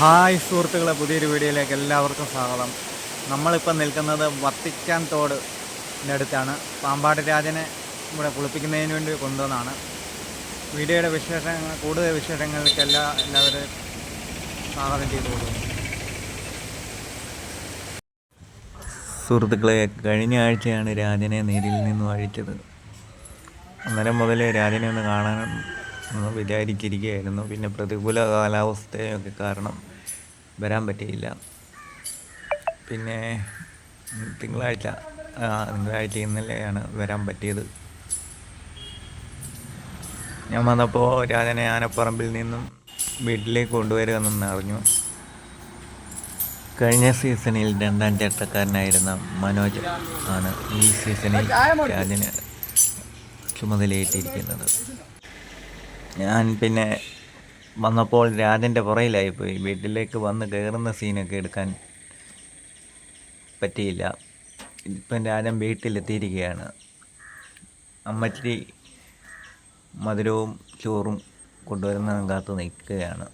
Hi സുഹൃത്തുക്കളെ, പുതിയൊരു വീഡിയോയിലേക്ക് എല്ലാവർക്കും സ്വാഗതം. നമ്മളിപ്പം നിൽക്കുന്നത് വത്തിക്കാൻ തോടിനടുത്താണ്. പാമ്പാട്ട് രാജനെ ഇവിടെ കുളിപ്പിക്കുന്നതിന് വേണ്ടി കൊണ്ടുവന്നാണ്. വീഡിയോയുടെ വിശേഷങ്ങൾ, കൂടുതൽ വിശേഷങ്ങൾക്ക് എല്ലാവരും സ്വാഗതം ചെയ്തുകൊള്ളുന്നു. സുഹൃത്തുക്കളെ, കഴിഞ്ഞ ആഴ്ചയാണ് രാജനെ നേരിൽ നിന്നും അഴിച്ചത്. അന്നേരം മുതൽ രാജനെ ഒന്ന് കാണാനെന്ന് വിചാരിച്ചിരിക്കുകയായിരുന്നു. പിന്നെ പ്രതികൂല കാലാവസ്ഥയൊക്കെ കാരണം വരാൻ പറ്റിയില്ല. പിന്നെ തിങ്കളാഴ്ച ഇന്നലെയാണ് വരാൻ പറ്റിയത്. ഞാൻ വന്നപ്പോൾ രാജനെ ആനപ്പറമ്പിൽ നിന്നും വീട്ടിലേക്ക് കൊണ്ടുവരുമെന്ന് അറിഞ്ഞു. കഴിഞ്ഞ സീസണിൽ 2ാം ചട്ടക്കാരനായിരുന്ന മനോജ് ആണ് ഈ സീസണിൽ രാജന് ചുമതലയേറ്റിരിക്കുന്നത്. ഞാൻ പിന്നെ വന്നപ്പോൾ രാജൻ്റെ പുറയിലായിപ്പോയി. വീട്ടിലേക്ക് വന്ന് കയറുന്ന സീനൊക്കെ എടുക്കാൻ പറ്റിയില്ല. ഇപ്പം രാജൻ വീട്ടിലെത്തിയിരിക്കുകയാണ്. അമ്മച്ചിരി മധുരവും ചോറും കൊണ്ടുവരുന്നതും കാത്തു നിൽക്കുകയാണ്.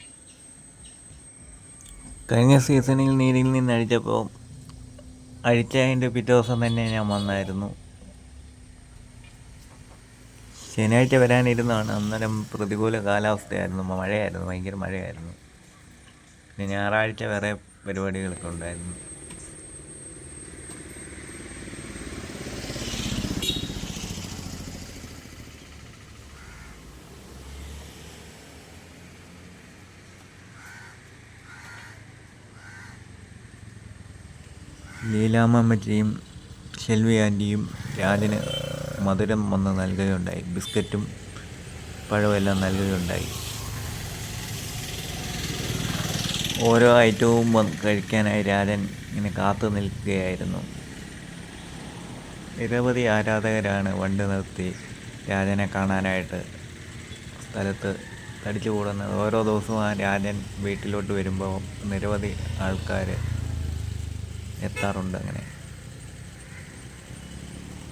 കഴിഞ്ഞ സീസണിൽ നീരിൽ നിന്ന് അഴിച്ചപ്പോൾ അഴിച്ചതിൻ്റെ പിറ്റേ ദിവസം തന്നെ ഞാൻ വന്നായിരുന്നു. ശനിയാഴ്ച വരാനിരുന്നതാണ്. അന്നേരം പ്രതികൂല കാലാവസ്ഥയായിരുന്നു, മഴയായിരുന്നു, ഭയങ്കര മഴയായിരുന്നു. പിന്നെ ഞായറാഴ്ച വേറെ പരിപാടികളൊക്കെ ഉണ്ടായിരുന്നു. ലീലാമ്മച്ചിയും ഷെൽവി ആൻറ്റിയും രാജന് മധുരം വന്ന് നൽകുകയുണ്ടായി. ബിസ്ക്കറ്റും പഴമെല്ലാം നൽകുകയുണ്ടായി. ഓരോ ഐറ്റവും കഴിക്കാനായി രാജൻ ഇങ്ങനെ കാത്തു നിൽക്കുകയായിരുന്നു. നിരവധി ആരാധകരാണ് വണ്ടി നിർത്തി രാജനെ കാണാനായിട്ട് സ്ഥലത്ത് തടിച്ചു കൂടുന്നത്. ഓരോ ദിവസവും ആ രാജൻ വീട്ടിലോട്ട് വരുമ്പോൾ നിരവധി ആൾക്കാർ എത്താറുണ്ട്. അങ്ങനെ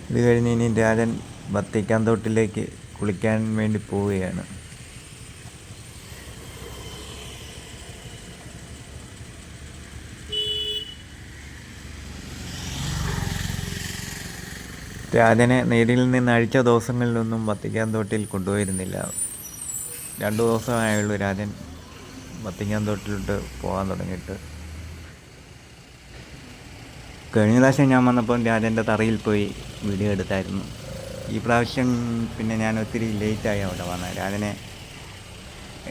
ഇത് കഴിഞ്ഞ് ഇനി രാജൻ വത്തിക്കാൻ തോട്ടിലേക്ക് കുളിക്കാൻ വേണ്ടി പോവുകയാണ്. രാജനെ നേരിൽ നിന്ന് അഴിച്ച ദിവസങ്ങളിലൊന്നും വത്തിക്കാൻ തോട്ടിൽ കൊണ്ടുപോയിരുന്നില്ല. 2 ദിവസമായുള്ളൂ രാജൻ വത്തിക്കാൻ തോട്ടിലോട്ട് പോകാൻ തുടങ്ങിയിട്ട്. കഴിഞ്ഞ പ്രാവശ്യം ഞാൻ വന്നപ്പോൾ രാജൻ്റെ തറയിൽ പോയി വീഡിയോ എടുത്തായിരുന്നു. ഈ പ്രാവശ്യം പിന്നെ ഞാൻ ഒത്തിരി ലേറ്റായി അവിടെ വന്നത്. രാജനെ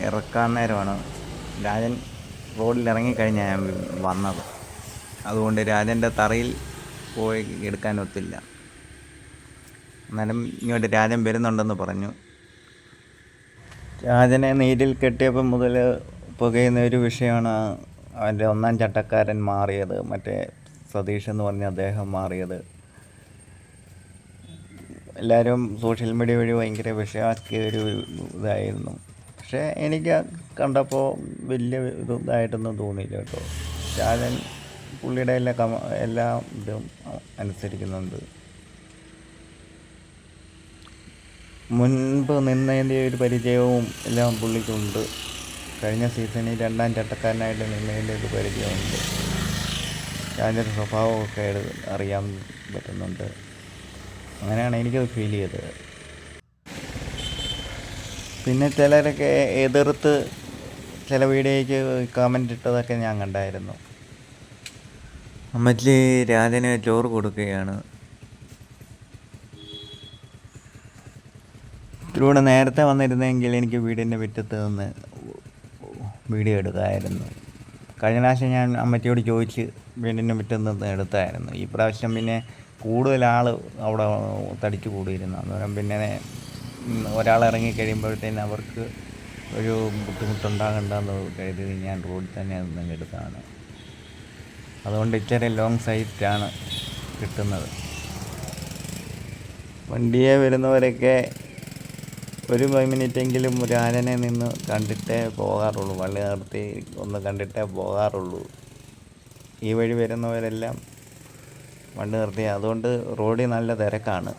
ഇറക്കാൻ നേരമാണ്. രാജൻ റോഡിൽ ഇറങ്ങിക്കഴിഞ്ഞാൽ ഞാൻ വന്നത്. അതുകൊണ്ട് രാജൻ്റെ തറയിൽ പോയി എടുക്കാൻ ഒത്തില്ല. എന്നാലും ഇങ്ങോട്ട് രാജൻ വരുന്നുണ്ടെന്ന് പറഞ്ഞു. രാജനെ നീരിൽ കെട്ടിയപ്പം മുതൽ പുകയുന്ന ഒരു വിഷയമാണ് അവൻ്റെ 1ാം ചട്ടക്കാരൻ മാറിയത്. മറ്റേ സതീഷ് എന്ന് പറഞ്ഞ അദ്ദേഹം മാറിയത്. എല്ലാവരും സോഷ്യൽ മീഡിയ വഴി ഭയങ്കര വിഷയമാക്കിയ ഒരു ഇതായിരുന്നു. പക്ഷേ എനിക്ക് കണ്ടപ്പോൾ വലിയ ഇതായിട്ടൊന്നും തോന്നിയില്ല കേട്ടോ. രാജൻ പുള്ളിയുടെ എല്ലാ ഇതും അനുസരിക്കുന്നുണ്ട്. മുൻപ് നിന്നതിൻ്റെ ഒരു പരിചയവും എല്ലാം പുള്ളിക്കുണ്ട്. കഴിഞ്ഞ സീസണിൽ 2ാം ചട്ടക്കാരനായിട്ട് നിന്നതിൻ്റെ ഒരു പരിചയമുണ്ട്. രാജൻ്റെ സ്വഭാവമൊക്കെ അറിയാൻ പറ്റുന്നുണ്ട്. അങ്ങനെയാണ് എനിക്കത് ഫീൽ ചെയ്തത്. പിന്നെ ചിലരൊക്കെ എതിർത്ത് ചില വീഡിയോയ്ക്ക് കമൻ്റ് ഇട്ടതൊക്കെ ഞാൻ കണ്ടായിരുന്നു. അമ്മച്ചി രാജന് ചോറ് കൊടുക്കുകയാണ്. ഇതിലൂടെ നേരത്തെ വന്നിരുന്നെങ്കിൽ എനിക്ക് വീടിൻ്റെ മുറ്റത്ത് നിന്ന് വീഡിയോ എടുക്കാമായിരുന്നു. കഴിഞ്ഞ പ്രാവശ്യം ഞാൻ അമ്മച്ചിയോട് ചോദിച്ച് വീടിൻ്റെ മുറ്റത്ത് നിന്ന് എടുത്തായിരുന്നു. ഈ പ്രാവശ്യം പിന്നെ കൂടുതൽ ആൾ അവിടെ തടിച്ചു കൂടിയിരുന്നു. അന്നേരം പിന്നെ ഒരാൾ ഇറങ്ങിക്കഴിയുമ്പോഴത്തേന് അവർക്ക് ഒരു ബുദ്ധിമുട്ടുണ്ടാകണ്ടെന്ന് കരുതി ഞാൻ റോഡിൽ തന്നെ നിന്ന് എടുത്താണ്. അതുകൊണ്ട് ഇച്ചിരി ലോങ് സൈറ്റാണ് കിട്ടുന്നത്. വണ്ടിയെ വരുന്നവരൊക്കെ ഒരു 5 മിനിറ്റെങ്കിലും രാജനെ നിന്ന് കണ്ടിട്ടേ പോകാറുള്ളൂ. വള്ളി നിർത്തി ഒന്ന് കണ്ടിട്ടേ പോകാറുള്ളൂ. ഈ വഴി വരുന്നവരെല്ലാം വണ്ടി നിർത്തി. അതുകൊണ്ട് റോഡിൽ നല്ല തിരക്കാണ്.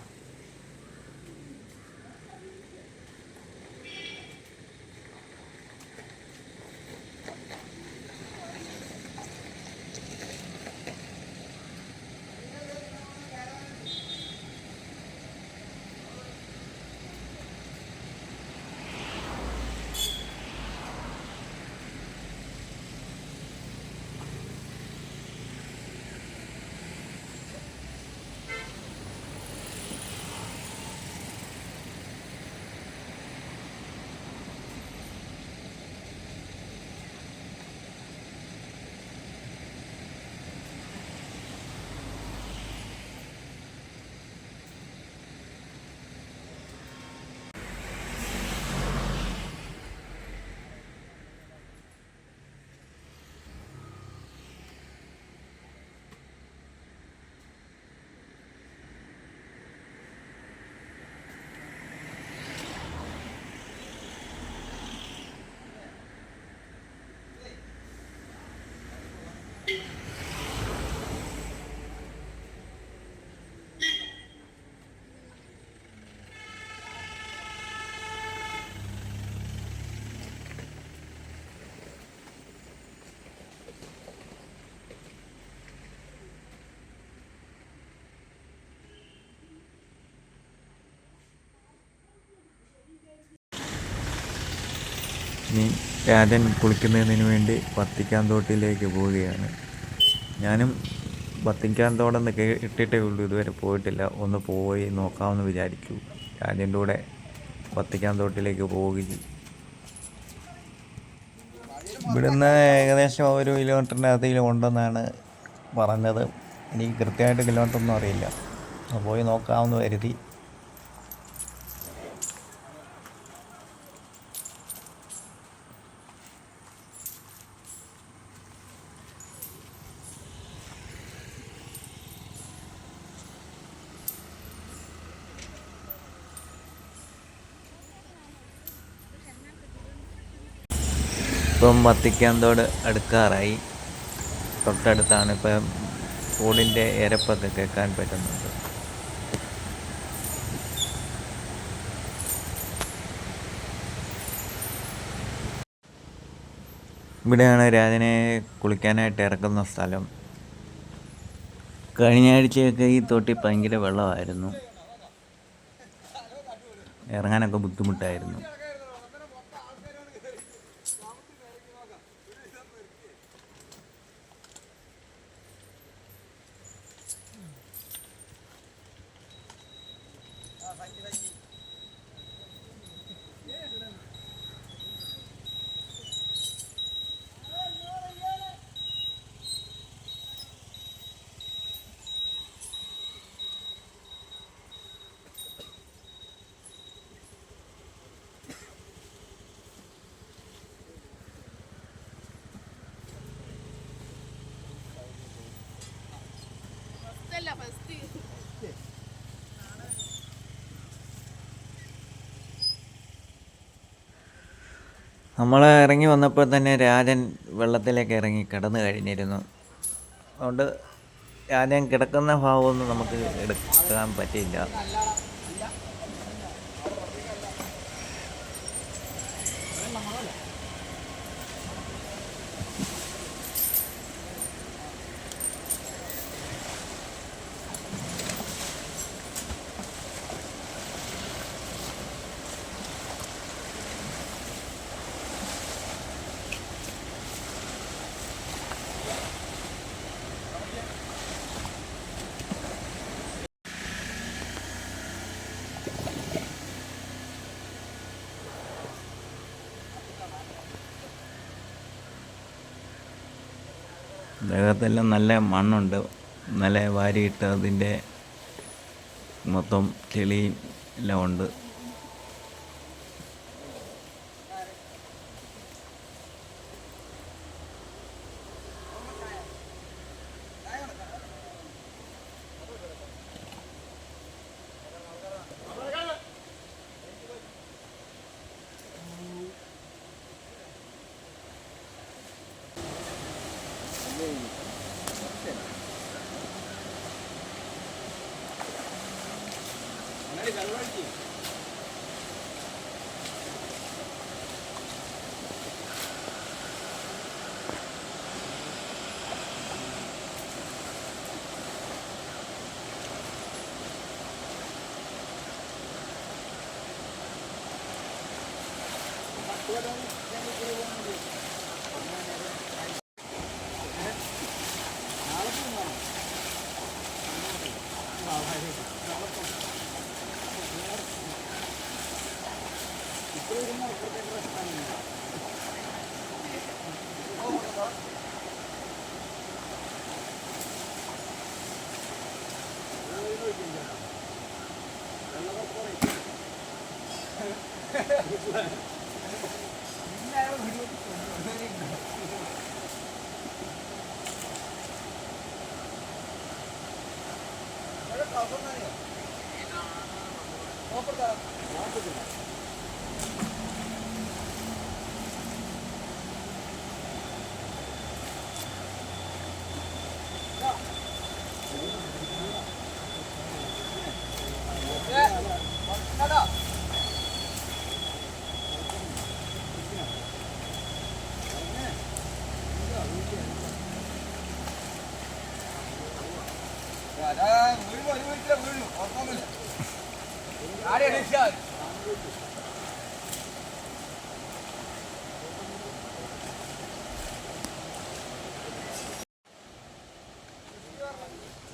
ഇനി രാജൻ കുളിക്കുന്നതിന് വേണ്ടി വത്തിക്കാൻ തോട്ടിലേക്ക് പോവുകയാണ്. ഞാനും വത്തിക്കാൻ തോടെന്ന് കേട്ടിട്ടേ ഉള്ളൂ, ഇതുവരെ പോയിട്ടില്ല. ഒന്ന് പോയി നോക്കാമെന്ന് വിചാരിച്ചു. രാജൻ്റെ കൂടെ വത്തിക്കാൻ തോട്ടിലേക്ക് പോവുകയും ഇവിടുന്ന് ഏകദേശം 1 കിലോമീറ്ററിൻ്റെ അധികം ഉണ്ടെന്നാണ് പറഞ്ഞത്. എനിക്ക് കൃത്യമായിട്ട് കിലോമീറ്റർ ഒന്നും അറിയില്ല. പോയി നോക്കാമെന്ന് കരുതി. ഇപ്പം വത്തിക്കാൻ തോട് അടുക്കാറായി. തൊട്ടടുത്താണ്. ഇപ്പം തോടിൻ്റെ എരപ്പൊക്കെ കേൾക്കാൻ പറ്റുന്നുണ്ട്. ഇവിടെയാണ് രാജനെ കുളിക്കാനായിട്ട് ഇറക്കുന്ന സ്ഥലം. കഴിഞ്ഞ ആഴ്ചയൊക്കെ ഈ തോട്ടിൽ ഭയങ്കര വെള്ളമായിരുന്നു, ഇറങ്ങാനൊക്കെ ബുദ്ധിമുട്ടായിരുന്നു. നമ്മൾ ഇറങ്ങി വന്നപ്പോൾ തന്നെ രാജൻ വെള്ളത്തിലേക്ക് ഇറങ്ങി കിടന്നു കഴിഞ്ഞിരുന്നു. അതുകൊണ്ട് രാജൻ കിടക്കുന്ന ഭാഗമൊന്നും നമുക്ക് എടുക്കാൻ പറ്റിയില്ല. ദേഹത്തെല്ലാം നല്ല മണ്ണുണ്ട്, നല്ല വാരിയിട്ട് അതിൻ്റെ മൊത്തം ചെളിയും എല്ലാം ഉണ്ട്.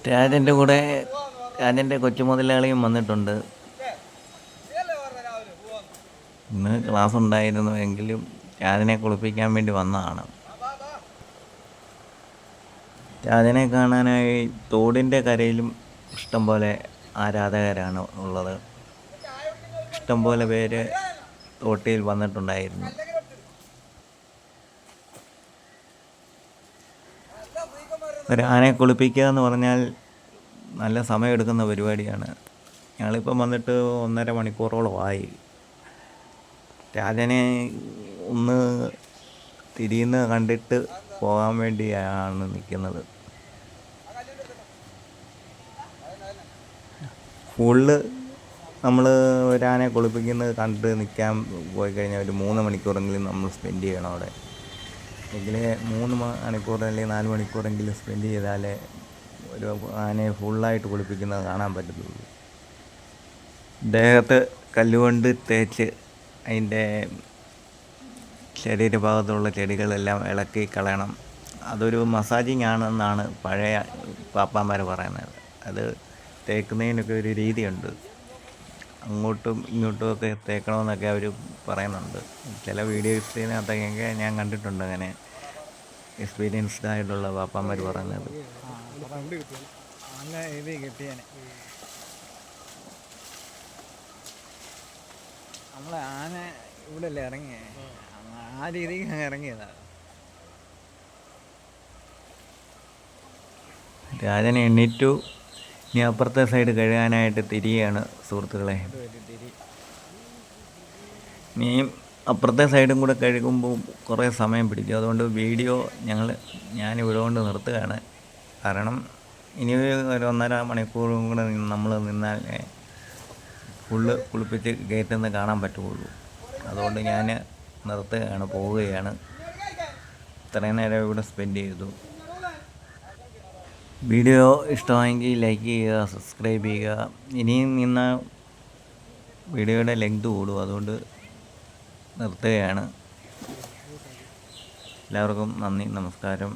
രാജൻ്റെ കൂടെ രാജൻ്റെ കൊച്ചുമുതലാളിയും വന്നിട്ടുണ്ട്. ഇന്ന് ക്ലാസ് ഉണ്ടായിരുന്നു എങ്കിലും രാജനെ കുളിപ്പിക്കാൻ വേണ്ടി വന്നതാണ്. രാജനെ കാണാനായി തോടിൻ്റെ കരയിലും ഇഷ്ടംപോലെ ആരാധകരാണ് ഉള്ളത്. ഇഷ്ടംപോലെ പേര് തോട്ടിയിൽ വന്നിട്ടുണ്ടായിരുന്നു. ഒരു ആനയെ കുളിപ്പിക്കുക എന്ന് പറഞ്ഞാൽ നല്ല സമയമെടുക്കുന്ന പരിപാടിയാണ്. ഞങ്ങളിപ്പം വന്നിട്ട് 1.5 മണിക്കൂറോളമായി. രാജനെ ഒന്ന് തിരിയുന്ന കണ്ടിട്ട് പോകാൻ വേണ്ടിയാണ് നിൽക്കുന്നത്. ഫുള്ള് നമ്മൾ ഒരാനയെ കുളിപ്പിക്കുന്നത് കണ്ട് നിൽക്കാൻ പോയി കഴിഞ്ഞാൽ ഒരു 3 മണിക്കൂറെങ്കിലും നമ്മൾ സ്പെൻഡ് ചെയ്യണം അവിടെ. എങ്കിൽ 3 മണിക്കൂർ അല്ലെങ്കിൽ 4 മണിക്കൂറെങ്കിലും സ്പെൻഡ് ചെയ്താലേ ഒരു ആനയെ ഫുള്ളായിട്ട് കുളിപ്പിക്കുന്നത് കാണാൻ പറ്റത്തുള്ളൂ. ദേഹത്ത് കല്ലുകൊണ്ട് തേച്ച് അതിൻ്റെ ശരീരഭാഗത്തുള്ള ചെടികളെല്ലാം ഇളക്കി കളയണം. അതൊരു മസാജിങ് ആണെന്നാണ് പഴയ പാപ്പാന്മാർ പറയുന്നത്. അത് തേക്കുന്നതിനൊക്കെ ഒരു രീതിയുണ്ട്. അങ്ങോട്ടും ഇങ്ങോട്ടുമൊക്കെ തേക്കണമെന്നൊക്കെ അവർ പറയുന്നുണ്ട്. ചില വീഡിയോസിനകത്തൊക്കെ ഞാൻ കണ്ടിട്ടുണ്ട് അങ്ങനെ എക്സ്പീരിയൻസ്ഡ് ആയിട്ടുള്ള പാപ്പാന്മാർ പറയുന്നത്. നല്ല ഇത് കിട്ടിയേനെ. നമ്മളെ ആന ഇവിടെ അല്ലേ ഇറങ്ങിയേ, ആ രീതിക്ക് അങ്ങ് ഇറങ്ങിയതാണ്. രാജനെ എണ്ണീറ്റു. ഇനി അപ്പുറത്തെ സൈഡ് കഴുകാനായിട്ട് തിരിയാണ് സുഹൃത്തുക്കളെ. ഇനി അപ്പുറത്തെ സൈഡും കൂടെ കഴുകുമ്പോൾ കുറേ സമയം പിടിക്കും. അതുകൊണ്ട് വീഡിയോ ഞാനിവിടെ കൊണ്ട് നിർത്തുകയാണ്. കാരണം ഇനി ഒരു 1.5 മണിക്കൂറും കൂടെ നമ്മൾ നിന്നാലേ ഫുള്ള് കുളിപ്പിച്ച് ഗേറ്റിൽ കാണാൻ പറ്റുള്ളൂ. അതുകൊണ്ട് ഞാൻ നിർത്തുകയാണ്, പോവുകയാണ്. ഇത്രയും നേരം ഇവിടെ സ്പെൻഡ് ചെയ്തു. വീഡിയോ ഇഷ്ടമായെങ്കിൽ ലൈക്ക് ചെയ്യുക, സബ്സ്ക്രൈബ് ചെയ്യുക. ഇനിയും നിന്ന വീഡിയോയുടെ ലെങ്ത് കൂടും, അതുകൊണ്ട് നിർത്തുകയാണ്. എല്ലാവർക്കും നന്ദി, നമസ്കാരം.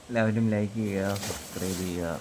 എല്ലാവരും ലൈക്ക് ചെയ്യുക, സബ്സ്ക്രൈബ് ചെയ്യുക.